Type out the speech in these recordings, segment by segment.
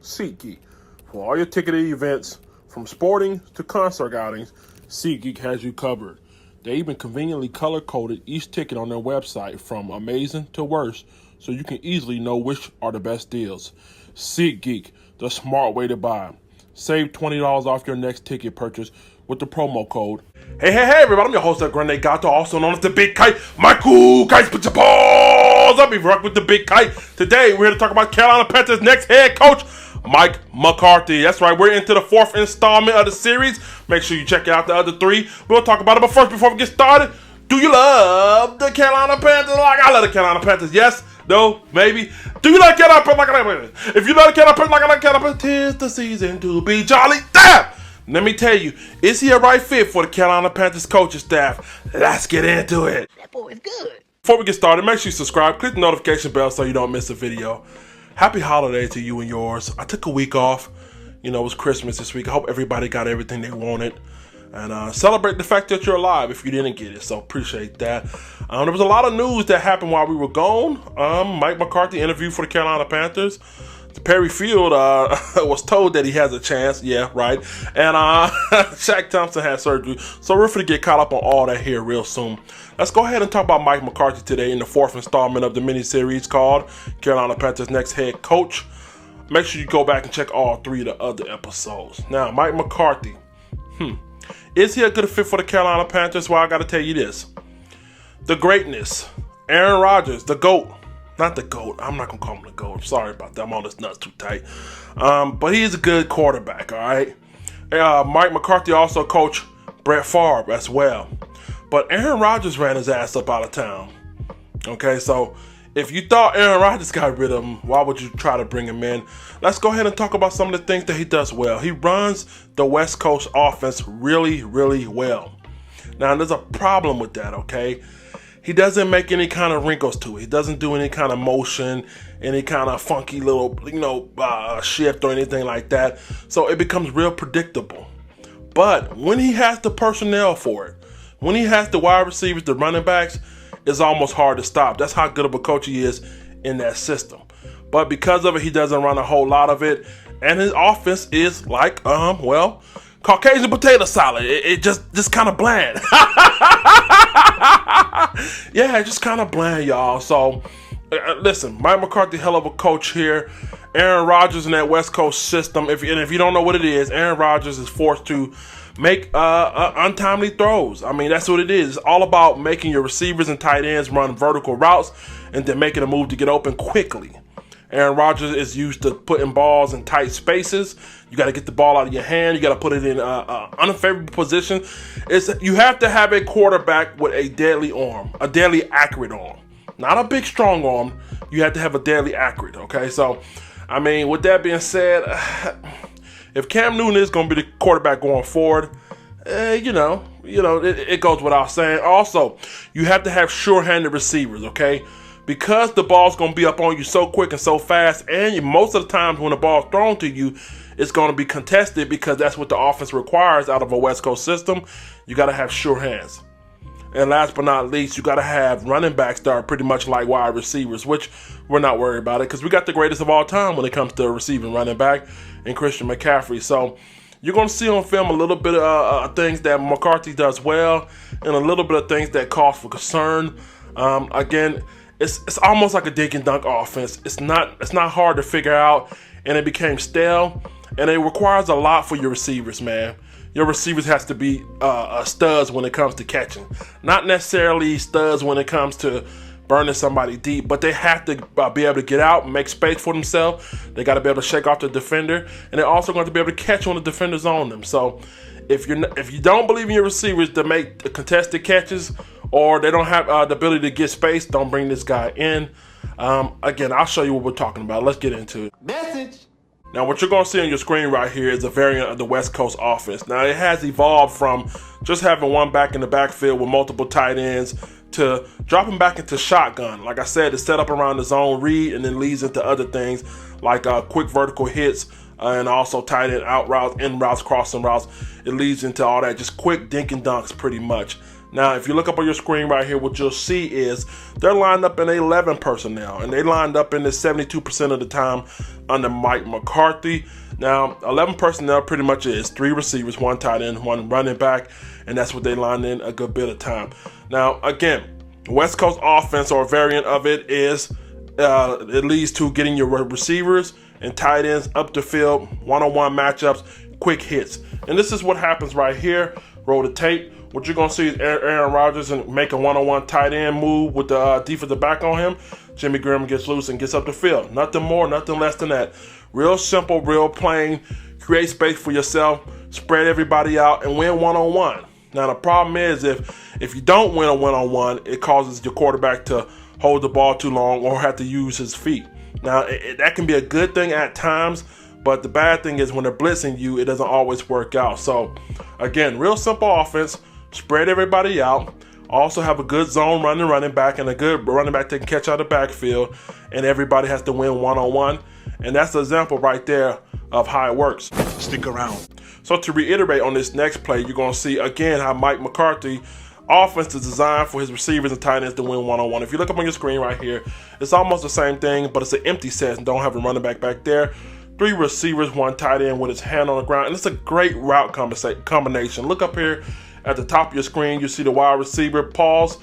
SeatGeek. For all your ticketed events, from sporting to concert outings, SeatGeek has you covered. They even conveniently color-coded each ticket on their website from amazing to worst, so you can easily know which are the best deals. SeatGeek, the smart way to buy. Save $20 off your next ticket purchase with the promo code. Hey, everybody, I'm your host, Grande Gato, also known as the Big Kite. Michael Kites, put your paws up, you've rocked with the Big Kite. Today, we're here to talk about Carolina Panthers' next head coach, Mike McCarthy. That's right, we're into the fourth installment of the series. Make sure you check out the other three. We'll talk about it, but first, before we get started, do you love the Carolina Panthers like I love the Carolina Panthers? Yes? No? Maybe? Do you like Carolina Panthers like I like? If you love the Carolina Panthers like I like Carolina Panthers, 'tis the season to be jolly. Damn! Let me tell you, is he a right fit for the Carolina Panthers coaching staff? Let's get into it. That boy is good. Before we get started, make sure you subscribe, click the notification bell so you don't miss a video. Happy holiday to you and yours. I took a week off. You know, it was Christmas this week. I hope everybody got everything they wanted. And celebrate the fact that you're alive if you didn't get it. So appreciate that. There was a lot of news that happened while we were gone. Mike McCarthy interviewed for the Carolina Panthers. Perry Field was told that he has a chance. Yeah, right. And Shaq Thompson had surgery. So we're going to get caught up on all that here real soon. Let's go ahead and talk about Mike McCarthy today in the fourth installment of the miniseries called Carolina Panthers' Next Head Coach. Make sure you go back and check all three of the other episodes. Now, Mike McCarthy. Is he a good fit for the Carolina Panthers? Well, I got to tell you this. The greatness. Aaron Rodgers, the GOAT. Not the GOAT. I'm not going to call him the GOAT. I'm sorry about that. I'm on his nuts too tight. But he's a good quarterback, all right? Mike McCarthy also coached Brett Favre as well. But Aaron Rodgers ran his ass up out of town. Okay, so if you thought Aaron Rodgers got rid of him, why would you try to bring him in? Let's go ahead and talk about some of the things that he does well. He runs the West Coast offense really, really well. Now, there's a problem with that, okay? He doesn't make any kind of wrinkles to it. He doesn't do any kind of motion, any kind of funky little, shift or anything like that. So it becomes real predictable. But when he has the personnel for it, when he has the wide receivers, the running backs, it's almost hard to stop. That's how good of a coach he is in that system. But because of it, he doesn't run a whole lot of it. And his offense is like, Caucasian potato salad. It just kind of bland. Yeah, just kind of bland, y'all. So, listen, Mike McCarthy, hell of a coach here. Aaron Rodgers in that West Coast system. If you don't know what it is, Aaron Rodgers is forced to make untimely throws. I mean, that's what it is. It's all about making your receivers and tight ends run vertical routes and then making a move to get open quickly. Aaron Rodgers is used to putting balls in tight spaces. You got to get the ball out of your hand. You got to put it in unfavorable position. You have to have a quarterback with a deadly arm, a deadly accurate arm. Not a big, strong arm. You have to have a deadly accurate, okay? So, I mean, with that being said, if Cam Newton is going to be the quarterback going forward, it goes without saying. Also, you have to have sure-handed receivers, okay? Because the ball's going to be up on you so quick and so fast, and most of the times when the ball's thrown to you, it's going to be contested because that's what the offense requires out of a West Coast system. You got to have sure hands. And last but not least, you got to have running backs that are pretty much like wide receivers, which we're not worried about it because we got the greatest of all time when it comes to receiving running back in Christian McCaffrey. So you're going to see on film a little bit of things that McCarthy does well and a little bit of things that cause for concern. Again, it's almost like a dig and dunk offense. It's not hard to figure out, and it became stale, and it requires a lot for your receivers, man. Your receivers has to be studs when it comes to catching. Not necessarily studs when it comes to burning somebody deep, but they have to be able to get out and make space for themselves. They got to be able to shake off the defender, and they're also going to be able to catch when the defender's on them. So if you don't believe in your receivers to make the contested catches, or they don't have the ability to get space, don't bring this guy in. Again, I'll show you what we're talking about. Let's get into it. Message. Now, what you're going to see on your screen right here is a variant of the West Coast offense. Now, it has evolved from just having one back in the backfield with multiple tight ends to dropping back into shotgun. Like I said, it's set up around the zone read and then leads into other things like quick vertical hits and also tight end out routes, in routes, crossing routes. It leads into all that, just quick dink and dunks pretty much. Now, if you look up on your screen right here, what you'll see is they're lined up in 11 personnel, and they lined up in this 72% of the time under Mike McCarthy. Now, 11 personnel pretty much is 3 receivers, 1 tight end, 1 running back, and that's what they lined in a good bit of time. Now, again, West Coast offense, or a variant of it, is it leads to getting your receivers and tight ends up the field, one-on-one matchups, quick hits. And this is what happens right here. Roll the tape. What you're going to see is Aaron Rodgers and make a one-on-one tight end move with the defensive back on him. Jimmy Graham gets loose and gets up the field. Nothing more, nothing less than that. Real simple, real plain. Create space for yourself, spread everybody out, and win one-on-one. Now, the problem is if you don't win a one-on-one, it causes your quarterback to hold the ball too long or have to use his feet. Now, that can be a good thing at times, but the bad thing is when they're blitzing you, it doesn't always work out. So, again, real simple offense. Spread everybody out. Also have a good zone running back and a good running back that can catch out the backfield. And everybody has to win one-on-one. And that's the example right there of how it works. Stick around. So to reiterate on this next play, you're going to see again how Mike McCarthy offense is designed for his receivers and tight ends to win one-on-one. If you look up on your screen right here, it's almost the same thing, but it's an empty set and don't have a running back there. 3 receivers, 1 tight end with his hand on the ground. And it's a great route combination. Look up here at the top of your screen. You see the wide receiver, pause.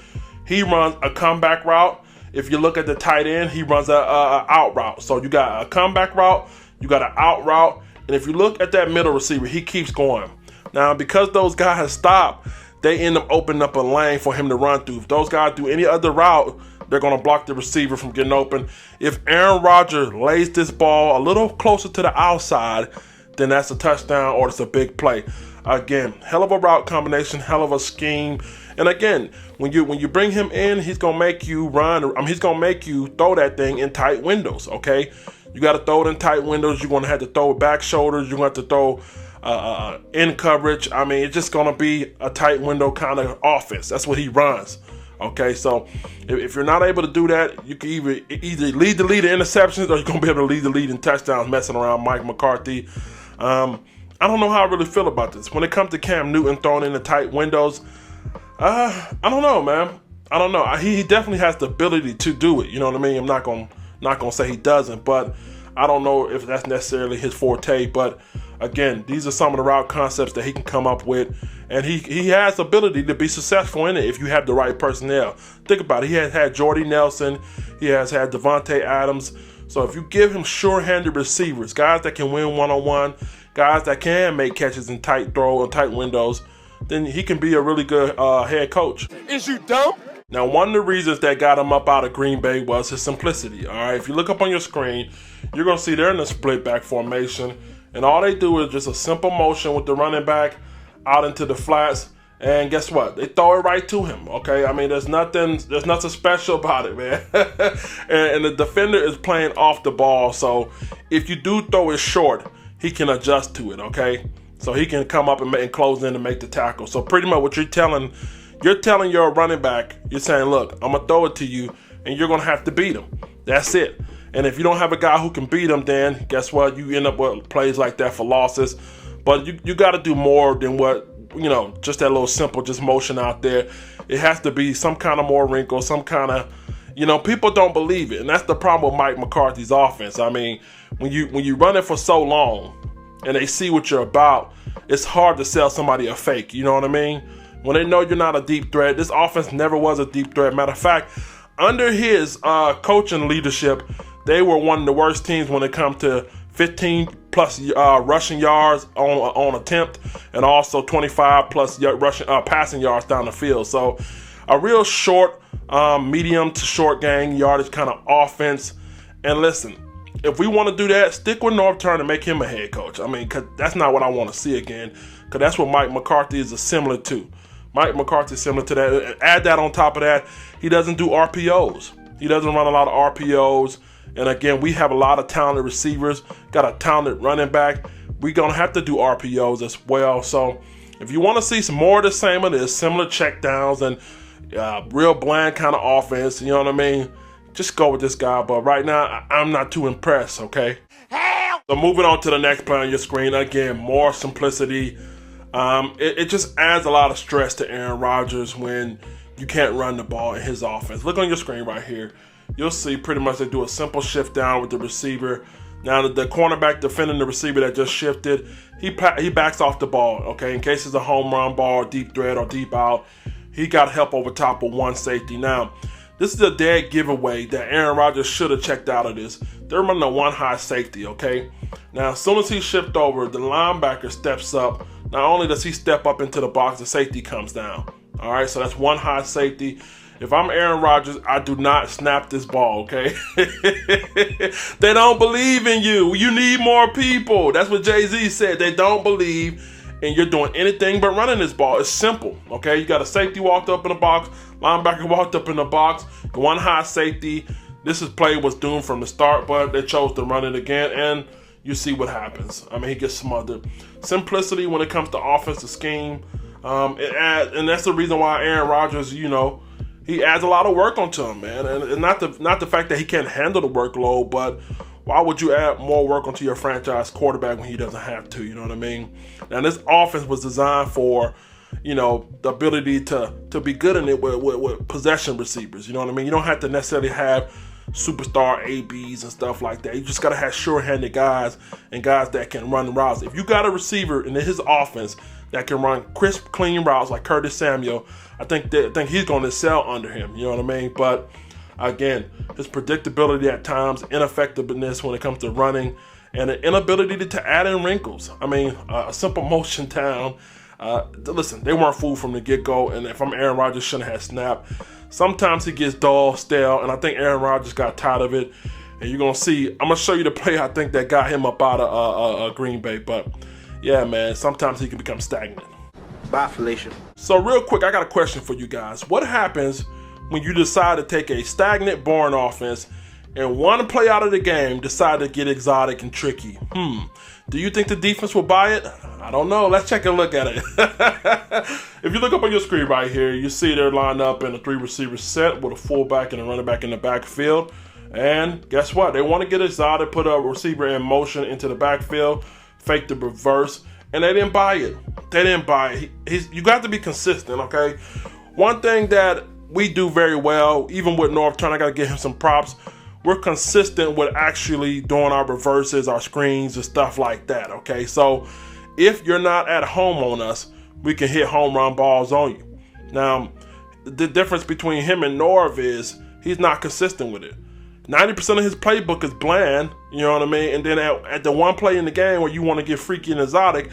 He runs a comeback route. If you look at the tight end, he runs a out route. So you got a comeback route, you got an out route. And if you look at that middle receiver, he keeps going. Now, because those guys stop, they end up opening up a lane for him to run through. If those guys do any other route, they're going to block the receiver from getting open. If Aaron Rodgers lays this ball a little closer to the outside, then that's a touchdown or it's a big play. Again, hell of a route combination, hell of a scheme. And again, when you bring him in, he's going to make you run. He's going to make you throw that thing in tight windows, okay? You got to throw it in tight windows. You're going to have to throw it back shoulders. You're going to have to throw in coverage. It's just going to be a tight window kind of offense. That's what he runs. Okay, so if you're not able to do that, you can either lead the lead in interceptions or you're going to be able to lead the lead in touchdowns messing around Mike McCarthy. I don't know how I really feel about this. When it comes to Cam Newton throwing in the tight windows, I don't know, man. I don't know. He definitely has the ability to do it. You know what I mean? I'm not gonna say he doesn't, but I don't know if that's necessarily his forte. But again, these are some of the route concepts that he can come up with, and he has the ability to be successful in it if you have the right personnel. Think about it. He has had Jordy Nelson. He has had Devontae Adams. So if you give him sure-handed receivers, guys that can win one-on-one, guys that can make catches in tight throw and tight windows, then he can be a really good head coach. Is you dumb? Now, one of the reasons that got him up out of Green Bay was his simplicity. All right, if you look up on your screen, you're going to see they're in a split back formation, and all they do is just a simple motion with the running back out into the flats, and guess what? They throw it right to him. Okay, there's nothing special about it, man. and the defender is playing off the ball, so if you do throw it short, he can adjust to it. Okay, so he can come up and close in and make the tackle. So pretty much what you're telling your running back, you're saying, look, I'm gonna throw it to you, and you're gonna have to beat him. That's it. And if you don't have a guy who can beat him, then guess what? You end up with plays like that for losses. But you got to do more than what, just that little simple just motion out there. It has to be some kind of more wrinkle, some kind of, people don't believe it. And that's the problem with Mike McCarthy's offense. When you run it for so long and they see what you're about, it's hard to sell somebody a fake. You know what I mean? When they know you're not a deep threat, this offense never was a deep threat. Matter of fact, under his coaching leadership, they were one of the worst teams when it comes to 15 plus rushing yards on attempt, and also 25 plus passing yards down the field. So a real short, medium to short game yardage kind of offense. And listen, if we want to do that, stick with North Turner and make him a head coach. Because that's not what I want to see again, because that's what Mike McCarthy is similar to. Mike McCarthy is similar to that. Add that on top of that, he doesn't do RPOs. He doesn't run a lot of RPOs. And again, we have a lot of talented receivers, got a talented running back. We're going to have to do RPOs as well. So if you want to see some more of the same of this, similar checkdowns and real bland kind of offense, you know what I mean? Just go with this guy. But right now, I'm not too impressed, okay? So moving on to the next play on your screen. Again, more simplicity. It just adds a lot of stress to Aaron Rodgers when you can't run the ball in his offense. Look on your screen right here. You'll see pretty much they do a simple shift down with the receiver. Now the cornerback defending the receiver that just shifted, he backs off the ball, okay? In case it's a home run ball, deep threat, or deep out, he got help over top of one safety. Now, this is a dead giveaway that Aaron Rodgers should have checked out of this. They're running a one high safety, okay? Now, as soon as he shifts over, the linebacker steps up. Not only does he step up into the box, the safety comes down. All right, so that's one high safety. If I'm Aaron Rodgers, I do not snap this ball, okay? They don't believe in you. You need more people. That's what Jay-Z said. They don't believe and you're doing anything but running this ball. It's simple, okay? You got a safety walked up in the box, linebacker walked up in the box, one high safety. This play was doomed from the start, but they chose to run it again, and you see what happens. I mean, he gets smothered. Simplicity when it comes to offensive scheme, and that's the reason why Aaron Rodgers, he adds a lot of work onto him, man. And not the fact that he can't handle the workload, but why would you add more work onto your franchise quarterback when he doesn't have to? You know what I mean? Now, this offense was designed for, the ability to be good in it with possession receivers. You know what I mean? You don't have to necessarily have superstar ABs and stuff like that. You just got to have sure-handed guys and guys that can run routes. If you got a receiver in his offense that can run crisp, clean routes like Curtis Samuel, I think he's going to excel under him. You know what I mean? But again, his predictability at times, ineffectiveness when it comes to running, and an inability to add in wrinkles. I mean, a simple motion down. Listen, they weren't fooled from the get-go, and if I'm Aaron Rodgers, shouldn't have snapped. Sometimes he gets dull, stale, and I think Aaron Rodgers got tired of it. And you're going to see, I'm going to show you the play I think that got him up out of Green Bay. But, yeah, man, sometimes he can become stagnant. Bye, Felicia. So, real quick, I got a question for you guys. What happens when you decide to take a stagnant, boring offense and one play out of the game decide to get exotic and tricky? Do you think the defense will buy it? I don't know. Let's take a look at it. If you look up on your screen right here, you see they're lined up in a 3-receiver set with a fullback and a running back in the backfield. And guess what? They want to get exotic, put a receiver in motion into the backfield, fake the reverse, and they didn't buy it. They didn't buy it. You got to be consistent, okay? One thing that we do very well, even with North Turner, I got to give him some props. We're consistent with actually doing our reverses, our screens, and stuff like that, okay? So if you're not at home on us, we can hit home run balls on you. Now, the difference between him and Norv is he's not consistent with it. 90% of his playbook is bland, you know what I mean? And then at the one play in the game where you want to get freaky and exotic,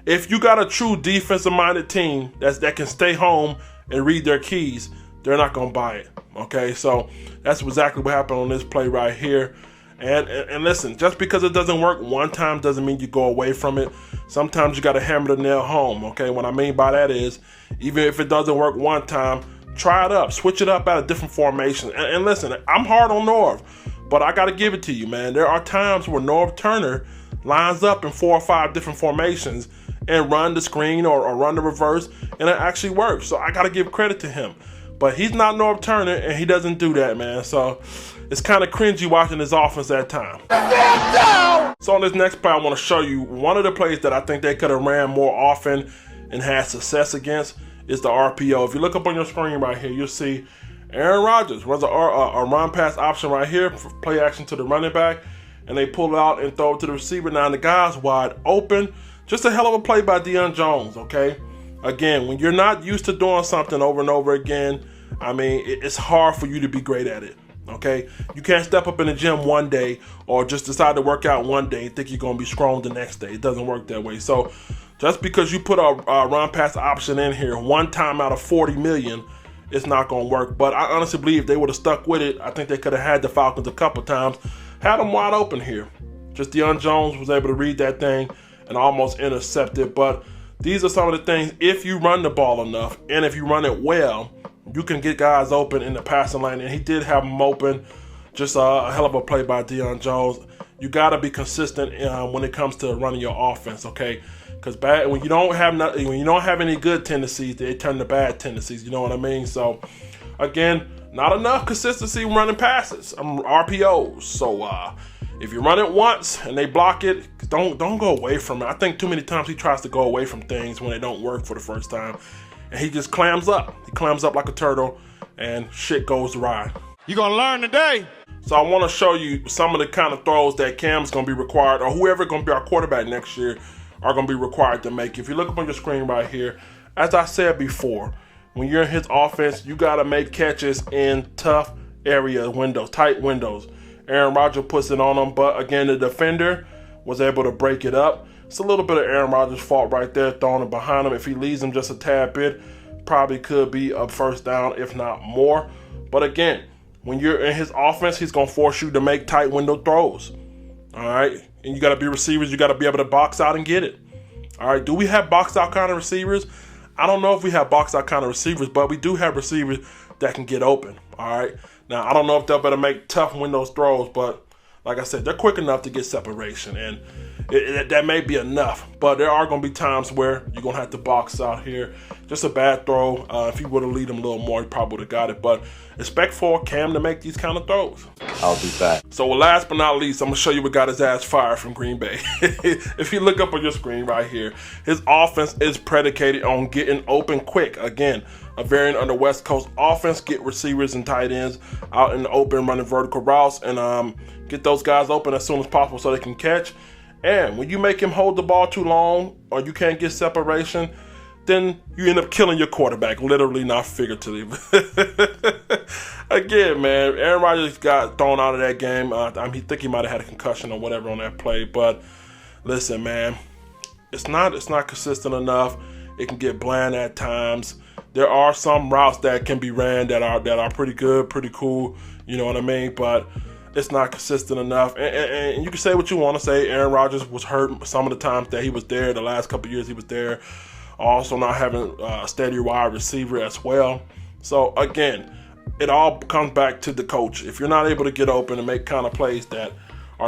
if you got a true defensive-minded team that can stay home and read their keys, they're not going to buy it, okay? So that's exactly what happened on this play right here. And listen, just because it doesn't work one time doesn't mean you go away from it. Sometimes you got to hammer the nail home, okay? What I mean by that is, even if it doesn't work one time, try it up, switch it up at a different formation. And listen, I'm hard on Norv, but I got to give it to you, man. There are times where Norv Turner lines up in 4 or 5 different formations and run the screen or run the reverse, and it actually works. So I got to give credit to him. But he's not Norv Turner, and he doesn't do that, man. So it's kind of cringy watching his offense at time. So on this next play, I want to show you one of the plays that I think they could have ran more often and had success against is the RPO. If you look up on your screen right here, you'll see Aaron Rodgers runs a run pass option right here for play action to the running back, and they pull it out and throw it to the receiver. Now the guy's wide open. Just a hell of a play by Deion Jones, okay? Again, when you're not used to doing something over and over again, I mean, it's hard for you to be great at it, okay? You can't step up in the gym one day or just decide to work out one day and think you're going to be strong the next day. It doesn't work that way. So just because you put a run pass option in here one time out of 40 million, it's not going to work. But I honestly believe if they would have stuck with it, I think they could have had the Falcons a couple times, had them wide open here. Just Deion Jones was able to read that thing and almost intercept it. But these are some of the things, if you run the ball enough and if you run it well, you can get guys open in the passing lane. And he did have them open. Just a hell of a play by Deion Jones. You got to be consistent when it comes to running your offense, okay? Because when you don't have any good tendencies, they turn to bad tendencies. You know what I mean? So again, not enough consistency running passes, RPOs. So If you run it once and they block it, don't go away from it. I think too many times he tries to go away from things when they don't work for the first time. And he just clams up. He clams up like a turtle and shit goes awry. You're going to learn today. So I want to show you some of the kind of throws that Cam's going to be required, or whoever going to be our quarterback next year are going to be required to make. If you look up on your screen right here, as I said before, when you're in his offense, you got to make catches in tough area windows, tight windows. Aaron Rodgers puts it on them, but again, the defender was able to break it up. It's a little bit of Aaron Rodgers' fault right there, throwing it behind him. If he leaves him just a tad bit, probably could be a first down, if not more. But again, when you're in his offense, he's going to force you to make tight window throws. All right? And you got to be receivers. You got to be able to box out and get it. All right? Do we have box out kind of receivers? I don't know if we have box out kind of receivers, but we do have receivers that can get open. All right? Now, I don't know if they'll better make tough windows throws, but like I said, they're quick enough to get separation, and that may be enough. But there are going to be times where you're going to have to box out here. Just a bad throw. If he would have lead him a little more, he probably would have got it. But expect for Cam to make these kind of throws. I'll be back. So last but not least, I'm going to show you what got his ass fired from Green Bay. If you look up on your screen right here, his offense is predicated on getting open quick. Again, a variant of the West Coast offense, get receivers and tight ends out in the open, running vertical routes, and get those guys open as soon as possible so they can catch. And when you make him hold the ball too long or you can't get separation, then you end up killing your quarterback, literally, not figuratively. Again, man, Aaron Rodgers got thrown out of that game. I think he might have had a concussion or whatever on that play. But listen, man, it's not consistent enough. It can get bland at times. There are some routes that can be ran that are pretty good, pretty cool. You know what I mean? But it's not consistent enough. And you can say what you want to say. Aaron Rodgers was hurt some of the times that he was there. The last couple of years he was there. Also not having a steady wide receiver as well. So, again, it all comes back to the coach. If you're not able to get open and make kind of plays that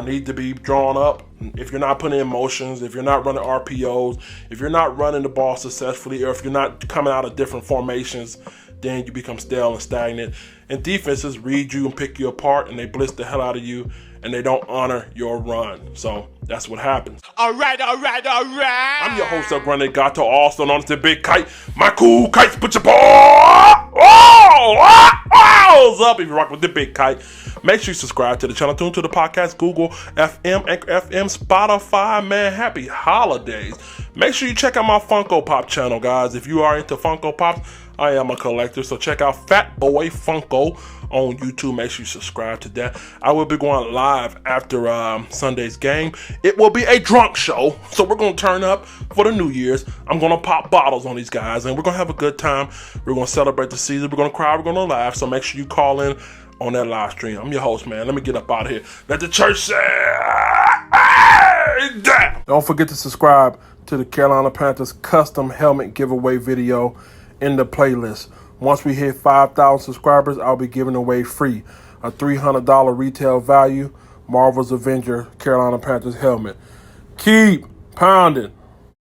need to be drawn up, if you're not putting in motions, if you're not running RPOs, if you're not running the ball successfully, or if you're not coming out of different formations, then you become stale and stagnant. And defenses read you and pick you apart, and they blitz the hell out of you, and they don't honor your run. So that's what happens. All right. I'm your host, El Grande Gato, also known as the Big Kite. My cool kites, put your ball. What's up? If you rock with the Big Kite, make sure you subscribe to the channel. Tune to the podcast, Google FM, Anchor FM, Spotify. Man, happy holidays. Make sure you check out my Funko Pop channel, guys. If you are into Funko Pops, I am a collector, so check out Fat Boy Funko on YouTube. Make sure you subscribe to that. I will be going live after Sunday's game. It will be a drunk show, so we're going to turn up for the New Year's. I'm going to pop bottles on these guys, and we're going to have a good time. We're going to celebrate the season. We're going to cry. We're going to laugh, so make sure you call in on that live stream. I'm your host, man. Let me get up out of here. Let the church say, damn. Don't forget to subscribe to the Carolina Panthers custom helmet giveaway video in the playlist. Once we hit 5,000 subscribers, I'll be giving away free a $300 retail value Marvel's Avenger Carolina Panthers helmet. Keep pounding.